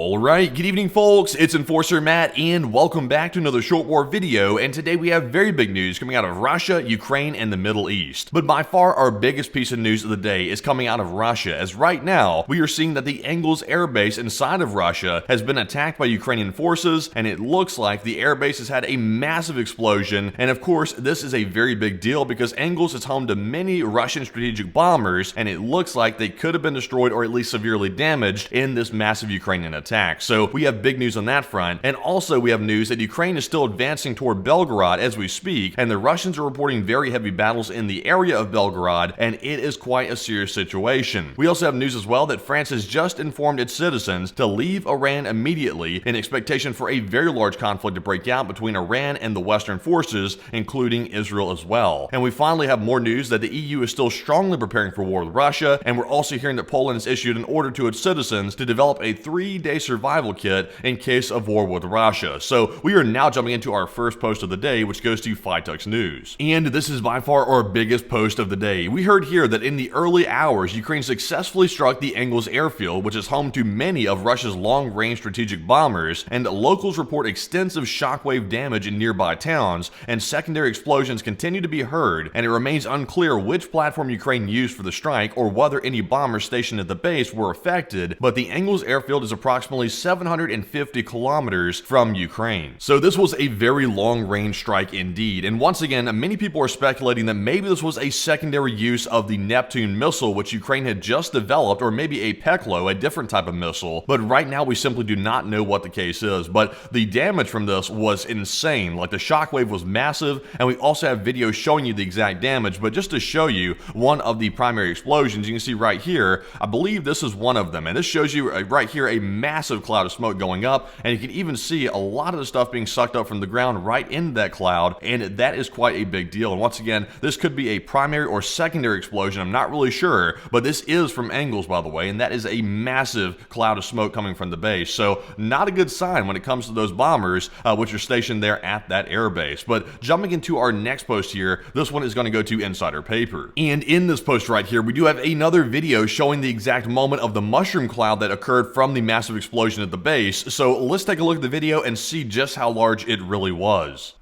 Alright, good evening folks, it's Enforcer Matt and welcome back to another short war video, and today we have very big news coming out of Russia, Ukraine, and the Middle East. But by far our biggest piece of news of the day is coming out of Russia, as right now we are seeing that the Engels airbase inside of Russia has been attacked by Ukrainian forces, and it looks like the airbase has had a massive explosion, and of course this is a very big deal because Engels is home to many Russian strategic bombers, and it looks like they could have been destroyed or at least severely damaged in this massive Ukrainian attack. So we have big news on that front, and also we have news that Ukraine is still advancing toward Belgorod as we speak, and the Russians are reporting very heavy battles in the area of Belgorod, and it is quite a serious situation. We also have news as well that France has just informed its citizens to leave Iran immediately in expectation for a very large conflict to break out between Iran and the Western forces, including Israel as well. And we finally have more news that the EU is still strongly preparing for war with Russia, and we're also hearing that Poland has issued an order to its citizens to develop a 3-day survival kit in case of war with Russia. So we are now jumping into our first post of the day, which goes to Fytux News. And this is by far our biggest post of the day. We heard here that in the early hours, Ukraine successfully struck the Engels airfield, which is home to many of Russia's long-range strategic bombers, and locals report extensive shockwave damage in nearby towns, and secondary explosions continue to be heard, and it remains unclear which platform Ukraine used for the strike or whether any bombers stationed at the base were affected, but the Engels airfield is approximately 750 kilometers from Ukraine. So this was a very long-range strike indeed, and once again, many people are speculating that maybe this was a secondary use of the Neptune missile, which Ukraine had just developed, or maybe a Peklo, a different type of missile, but right now we simply do not know what the case is. But the damage from this was insane. Like, the shockwave was massive, and we also have videos showing you the exact damage, but just to show you one of the primary explosions, you can see right here, I believe this is one of them, and this shows you right here a massive cloud of smoke going up, and you can even see a lot of the stuff being sucked up from the ground right into that cloud, and that is quite a big deal. And once again, this could be a primary or secondary explosion, I'm not really sure, but this is from Engels, by the way, and that is a massive cloud of smoke coming from the base. So not a good sign when it comes to those bombers which are stationed there at that airbase. But jumping into our next post here, this one is going to go to Insider Paper. And in this post right here, we do have another video showing the exact moment of the mushroom cloud that occurred from the massive explosion at the base. So let's take a look at the video and see just how large it really was.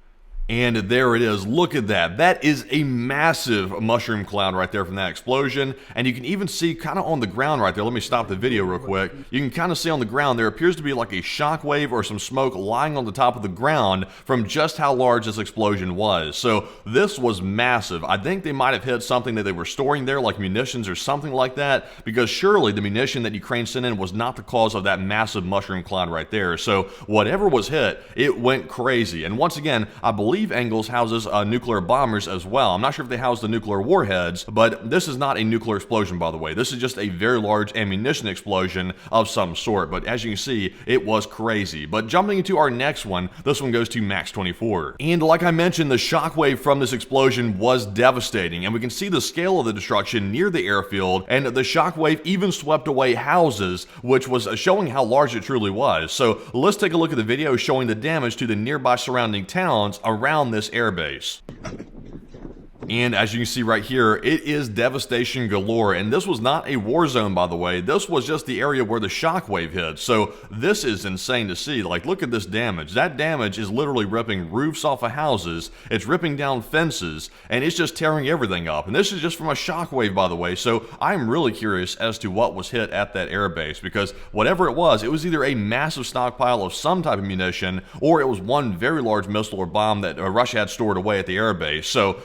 And there it is. Look at that. That is a massive mushroom cloud right there from that explosion. And you can even see kind of on the ground right there. Let me stop the video real quick. You can kind of see on the ground there appears to be like a shockwave or some smoke lying on the top of the ground from just how large this explosion was. So this was massive. I think they might have hit something that they were storing there, like munitions or something like that, because surely the munition that Ukraine sent in was not the cause of that massive mushroom cloud right there. So whatever was hit, it went crazy. And once again, I believe Engels houses nuclear bombers as well. I'm not sure if they house the nuclear warheads, but this is not a nuclear explosion, by the way. This is just a very large ammunition explosion of some sort, but as you can see, it was crazy. But jumping into our next one, this one goes to Max 24. And like I mentioned, the shockwave from this explosion was devastating, and we can see the scale of the destruction near the airfield, and the shockwave even swept away houses, which was showing how large it truly was. So let's take a look at the video showing the damage to the nearby surrounding towns around this airbase. And as you can see right here, it is devastation galore, and this was not a war zone, by the way. This was just the area where the shockwave hit. So this is insane to see. Like, look at this damage. That damage is literally ripping roofs off of houses, it's ripping down fences, and it's just tearing everything up. And this is just from a shockwave, by the way. So I'm really curious as to what was hit at that airbase, because whatever it was either a massive stockpile of some type of munition, or it was one very large missile or bomb that Russia had stored away at the airbase. So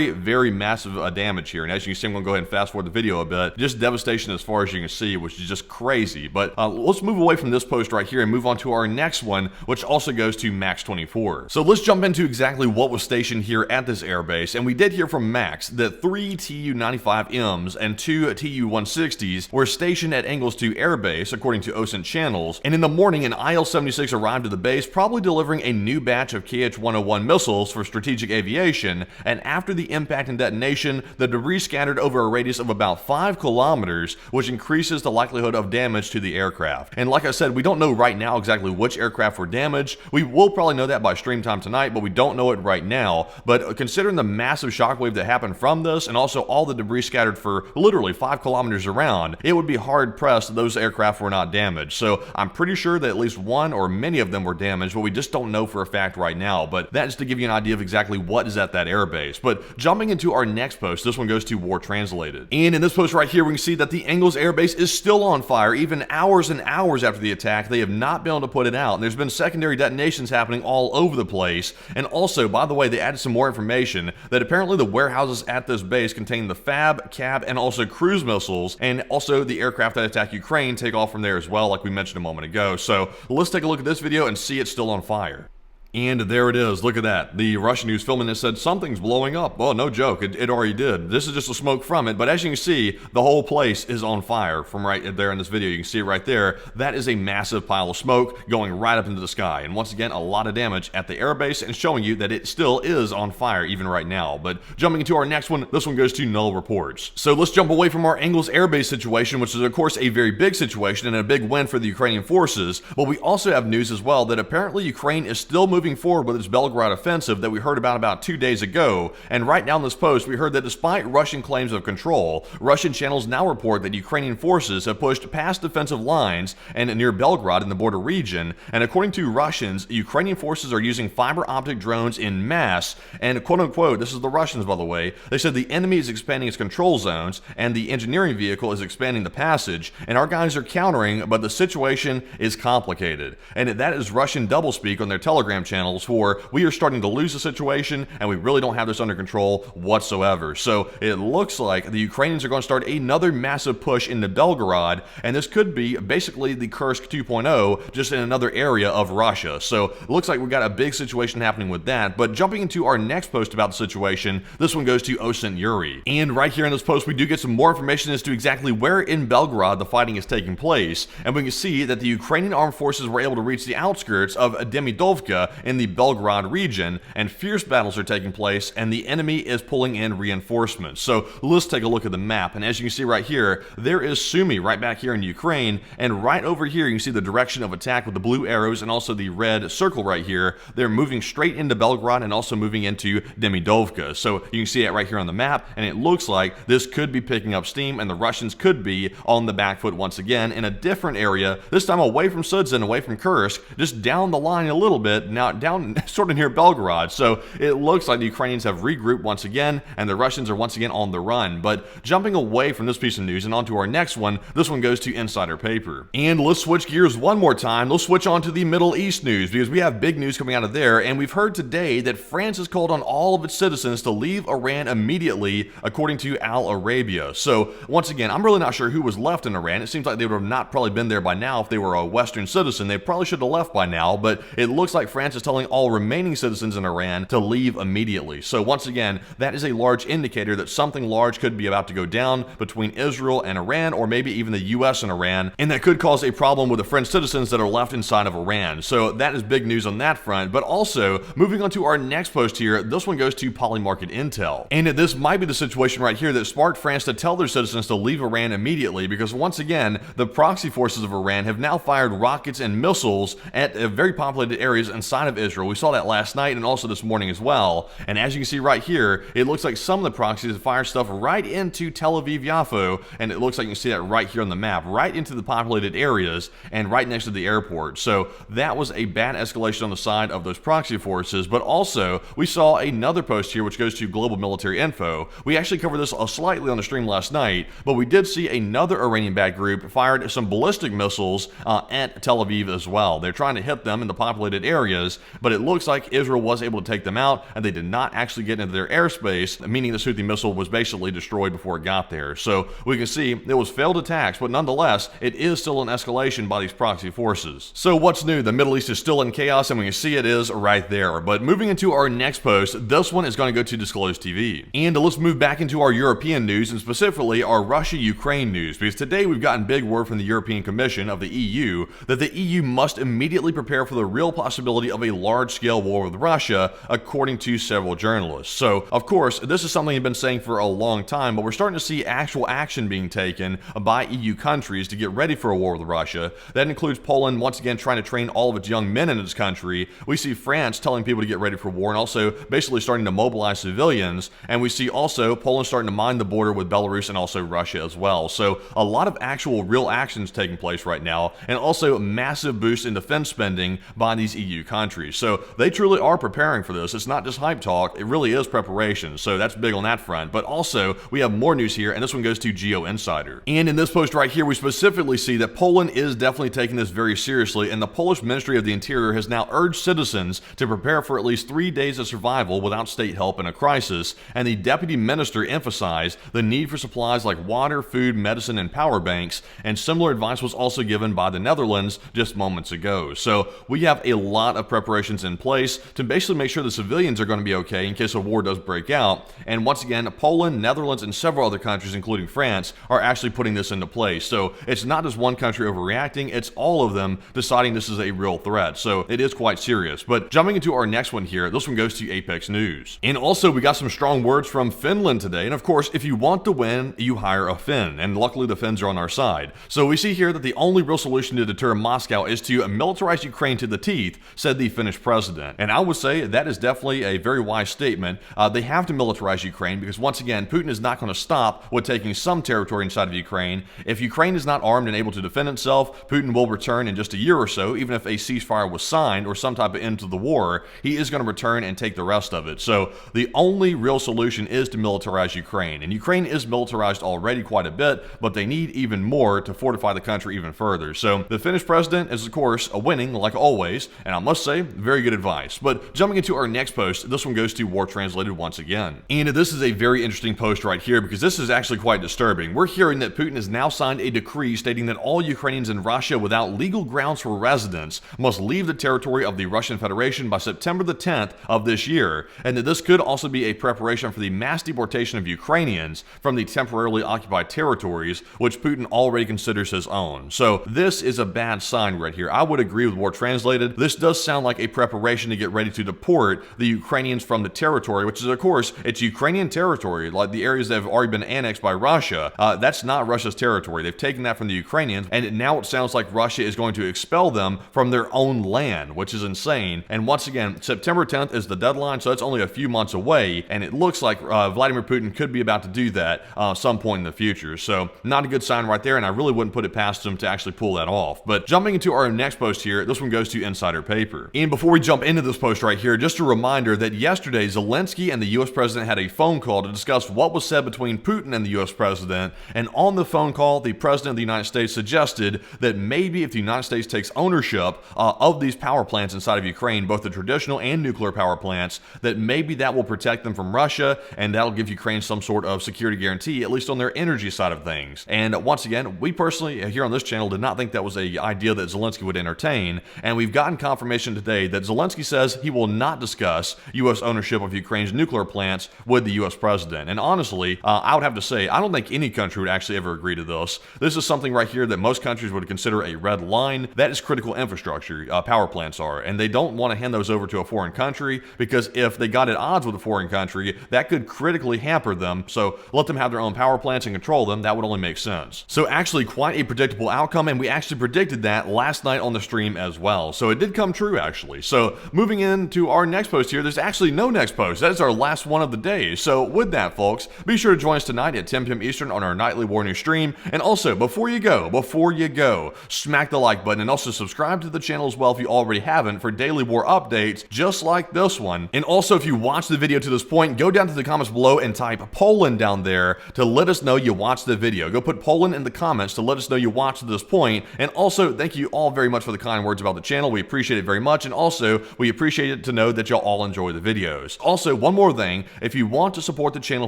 very massive damage here. And as you can see, I'm going to go ahead and fast forward the video a bit. Just devastation as far as you can see, which is just crazy. But let's move away from this post right here and move on to our next one, which also goes to Max 24. So let's jump into exactly what was stationed here at this airbase. And we did hear from Max that 3 Tu-95Ms and 2 Tu-160s were stationed at Engels 2 airbase, according to OSINT channels. And in the morning, an IL-76 arrived at the base, probably delivering a new batch of KH-101 missiles for strategic aviation. And after the impact and detonation, the debris scattered over a radius of about 5 kilometers, which increases the likelihood of damage to the aircraft. And like I said, we don't know right now exactly which aircraft were damaged. We will probably know that by stream time tonight, but we don't know it right now. But considering the massive shockwave that happened from this, and also all the debris scattered for literally 5 kilometers around, it would be hard pressed that those aircraft were not damaged. So I'm pretty sure that at least one or many of them were damaged, but we just don't know for a fact right now. But that's to give you an idea of exactly what is at that airbase. But jumping into our next post, this one goes to War Translated. And in this post right here, we can see that the Engels airbase is still on fire, even hours and hours after the attack. They have not been able to put it out. And there's been secondary detonations happening all over the place. And also, by the way, they added some more information that apparently the warehouses at this base contain the FAB, CAB, and also cruise missiles, and also the aircraft that attack Ukraine take off from there as well, like we mentioned a moment ago. So let's take a look at this video and see it's still on fire. And there it is. Look at that. The Russian who's filming this said something's blowing up. Well, no joke. It already did. This is just the smoke from it. But as you can see, the whole place is on fire from right there in this video. You can see it right there. That is a massive pile of smoke going right up into the sky. And once again, a lot of damage at the airbase and showing you that it still is on fire even right now. But jumping into our next one, this one goes to null reports. So let's jump away from our Engels airbase situation, which is of course a very big situation and a big win for the Ukrainian forces. But we also have news as well that apparently Ukraine is still moving forward with its Belgorod offensive that we heard about 2 days ago. And right now in this post, we heard that despite Russian claims of control, Russian channels now report that Ukrainian forces have pushed past defensive lines and near Belgorod in the border region. And according to Russians, Ukrainian forces are using fiber optic drones in mass. And quote unquote, this is the Russians by the way, they said the enemy is expanding its control zones and the engineering vehicle is expanding the passage. And our guys are countering, but the situation is complicated. And that is Russian doublespeak on their Telegram channels for we are starting to lose the situation and we really don't have this under control whatsoever. So it looks like the Ukrainians are going to start another massive push into Belgorod, and this could be basically the Kursk 2.0 just in another area of Russia. So it looks like we've got a big situation happening with that. But jumping into our next post about the situation, this one goes to Osint Yuri. And right here in this post, we do get some more information as to exactly where in Belgorod the fighting is taking place. And we can see that the Ukrainian armed forces were able to reach the outskirts of Demidovka in the Belgorod region, and fierce battles are taking place, and the enemy is pulling in reinforcements. So let's take a look at the map, and as you can see right here, there is Sumy right back here in Ukraine, and right over here you can see the direction of attack with the blue arrows and also the red circle right here. They're moving straight into Belgorod and also moving into Demidovka. So you can see it right here on the map, and it looks like this could be picking up steam, and the Russians could be on the back foot once again in a different area, this time away from Sudzin, away from Kursk, just down the line a little bit, now down sort of near Belgorod. So it looks like the Ukrainians have regrouped once again, and the Russians are once again on the run. But jumping away from this piece of news and onto our next one, this one goes to Insider Paper. And let's switch gears one more time. Let's switch on to the Middle East news, because we have big news coming out of there, and we've heard today that France has called on all of its citizens to leave Iran immediately, according to Al Arabia. So once again, I'm really not sure who was left in Iran. It seems like they would have not probably been there by now if they were a Western citizen. They probably should have left by now, but it looks like France is telling all remaining citizens in Iran to leave immediately. So once again, that is a large indicator that something large could be about to go down between Israel and Iran, or maybe even the US and Iran, and that could cause a problem with the French citizens that are left inside of Iran. So that is big news on that front. But also, moving on to our next post here, this one goes to Polymarket Intel. And this might be the situation right here that sparked France to tell their citizens to leave Iran immediately, because once again, the proxy forces of Iran have now fired rockets and missiles at very populated areas inside of Israel. We saw that last night and also this morning as well. And as you can see right here, it looks like some of the proxies have fired stuff right into Tel Aviv Yafo, and it looks like you can see that right here on the map, right into the populated areas and right next to the airport. So that was a bad escalation on the side of those proxy forces. But also, we saw another post here which goes to Global Military Info. We actually covered this slightly on the stream last night, but we did see another Iranian-backed group fired some ballistic missiles at Tel Aviv as well. They're trying to hit them in the populated areas, but it looks like Israel was able to take them out, and they did not actually get into their airspace, meaning the Houthi missile was basically destroyed before it got there. So we can see it was failed attacks, but nonetheless, it is still an escalation by these proxy forces. So what's new? The Middle East is still in chaos, and we can see it is right there. But moving into our next post, this one is going to go to Disclosed TV. And let's move back into our European news, and specifically our Russia-Ukraine news, because today we've gotten big word from the European Commission of the EU that the EU must immediately prepare for the real possibility of a large-scale war with Russia, according to several journalists. So, of course, this is something they've been saying for a long time, but we're starting to see actual action being taken by EU countries to get ready for a war with Russia. That includes Poland, once again, trying to train all of its young men in its country. We see France telling people to get ready for war and also basically starting to mobilize civilians. And we see also Poland starting to mine the border with Belarus and also Russia as well. So a lot of actual real actions taking place right now, and also massive boost in defense spending by these EU countries. So they truly are preparing for this. It's not just hype talk, it really is preparation. So that's big on that front. But also, we have more news here, and this one goes to Geo Insider. And in this post right here, we specifically see that Poland is definitely taking this very seriously, and the Polish Ministry of the Interior has now urged citizens to prepare for at least 3 days of survival without state help in a crisis, and the deputy minister emphasized the need for supplies like water, food, medicine, and power banks, and similar advice was also given by the Netherlands just moments ago. So we have a lot of preparations in place to basically make sure the civilians are going to be okay in case a war does break out, and once again, Poland, Netherlands, and several other countries, including France, are actually putting this into place. So it's not just one country overreacting, it's all of them deciding this is a real threat. So it is quite serious. But jumping into our next one here, this one goes to Apex News. And also, we got some strong words from Finland today. And of course, if you want to win, you hire a Finn. And luckily, the Finns are on our side. So we see here that the only real solution to deter Moscow is to militarize Ukraine to the teeth, said the Finnish president. And I would say that is definitely a very wise statement. They have to militarize Ukraine because, once again, Putin is not going to stop with taking some territory inside of Ukraine. If Ukraine is not armed and able to defend itself, Putin will return in just a year or so. Even if a ceasefire was signed or some type of end to the war, he is going to return and take the rest of it. So the only real solution is to militarize Ukraine. And Ukraine is militarized already quite a bit, but they need even more to fortify the country even further. So the Finnish president is, of course, winning like always, and I must say, very good advice. But jumping into our next post, this one goes to War Translated once again. And this is a very interesting post right here because this is actually quite disturbing. We're hearing that Putin has now signed a decree stating that all Ukrainians in Russia without legal grounds for residence must leave the territory of the Russian Federation by September the 10th of this year, and that this could also be a preparation for the mass deportation of Ukrainians from the temporarily occupied territories, which Putin already considers his own. So this is a bad sign right here. I would agree with War Translated. This does sound like a preparation to get ready to deport the Ukrainians from the territory, which is, of course, it's Ukrainian territory, like the areas that have already been annexed by Russia. That's not Russia's territory. They've taken that from the Ukrainians, and now it sounds like Russia is going to expel them from their own land, which is insane. And once again, September 10th is the deadline, so that's only a few months away, and it looks like Vladimir Putin could be about to do that some point in the future. So not a good sign right there, and I really wouldn't put it past him to actually pull that off. But jumping into our next post here, this one goes to Insider Paper. And before we jump into this post right here, just a reminder that yesterday Zelensky and the U.S. president had a phone call to discuss what was said between Putin and the U.S. president, and on the phone call, the president of the United States suggested that maybe if the United States takes ownership of these power plants inside of Ukraine, both the traditional and nuclear power plants, that maybe that will protect them from Russia, and that'll give Ukraine some sort of security guarantee, at least on their energy side of things. And once again, we personally here on this channel did not think that was an idea that Zelensky would entertain, and we've gotten confirmation today that Zelensky says he will not discuss U.S. ownership of Ukraine's nuclear plants with the U.S. president. And honestly, I would have to say, I don't think any country would actually ever agree to this. This is something right here that most countries would consider a red line. That is critical infrastructure, power plants are, and they don't want to hand those over to a foreign country because if they got at odds with a foreign country, that could critically hamper them. So let them have their own power plants and control them. That would only make sense. So actually quite a predictable outcome, and we actually predicted that last night on the stream as well. So it did come true actually. So moving into our next post here, there's actually no next post. That is our last one of the day. So with that, folks, be sure to join us tonight at 10 p.m. Eastern on our nightly War News stream. And also, before you go, smack the like button and also subscribe to the channel as well if you already haven't for daily war updates just like this one. And also, if you watched the video to this point, go down to the comments below and type Poland down there to let us know you watched the video. Go put Poland in the comments to let us know you watched to this point. And also, thank you all very much for the kind words about the channel. We appreciate it very much. And also, we appreciate it to know that y'all all enjoy the videos. Also, one more thing, if you want to support the channel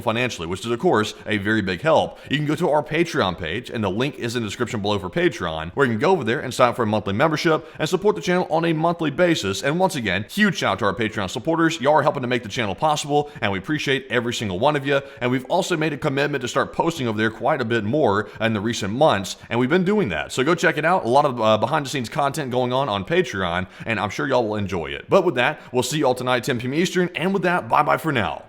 financially, which is of course a very big help, you can go to our Patreon page, and the link is in the description below for Patreon, where you can go over there and sign up for a monthly membership and support the channel on a monthly basis. And once again, huge shout out to our Patreon supporters. Y'all are helping to make the channel possible, and we appreciate every single one of you. And we've also made a commitment to start posting over there quite a bit more in the recent months, and we've been doing that. So go check it out. A lot of behind the scenes content going on Patreon, and I'm sure sure y'all will enjoy it. But with that, we'll see y'all tonight 10 p.m. Eastern, and with that, bye-bye for now.